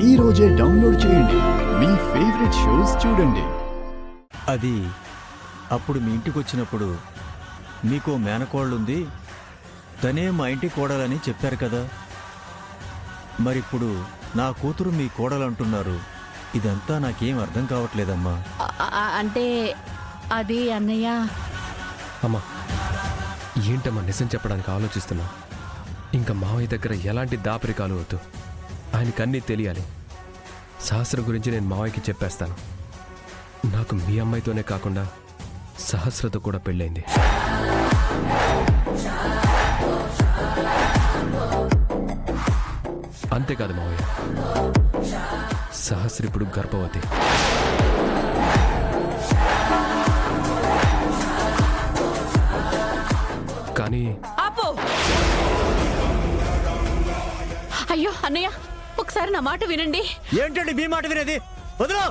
ఈ రోజే డౌన్లోడ్ చేయండి. మీ ఫేవరెట్ షోస్ చూడండి. అది అప్పుడు మీ ఇంటికి వచ్చినప్పుడు మీకు మేనకోళ్ళుంది, తనే మా ఇంటి కోడలని చెప్పారు కదా. మరిప్పుడు నా కూతురు మీ కోడలంటున్నారు. ఇదంతా నాకేం అర్థం కావట్లేదమ్మా. అంటే అది అన్నయ్య. అమ్మా, ఏంటమ్మా నిజం చెప్పడానికి ఆలోచిస్తున్నా? ఇంకా మావయ్య దగ్గర ఎలాంటి దాపరికాలు వద్దు. ఆయనకి అన్నీ తెలియాలి. సహస్ర గురించి నేను మావయ్యకి చెప్పేస్తాను. నాకు మీ అమ్మాయితోనే కాకుండా సహస్రతో కూడా పెళ్ళైంది. అంతేకాదు మావయ్య, సహస్ర ఇప్పుడు గర్భవతి. కానీ అయ్యో అన్నయ్య, ఒకసారి నా మాట వినండి. ఏంటండి మీ మాట వినేది? వదలు.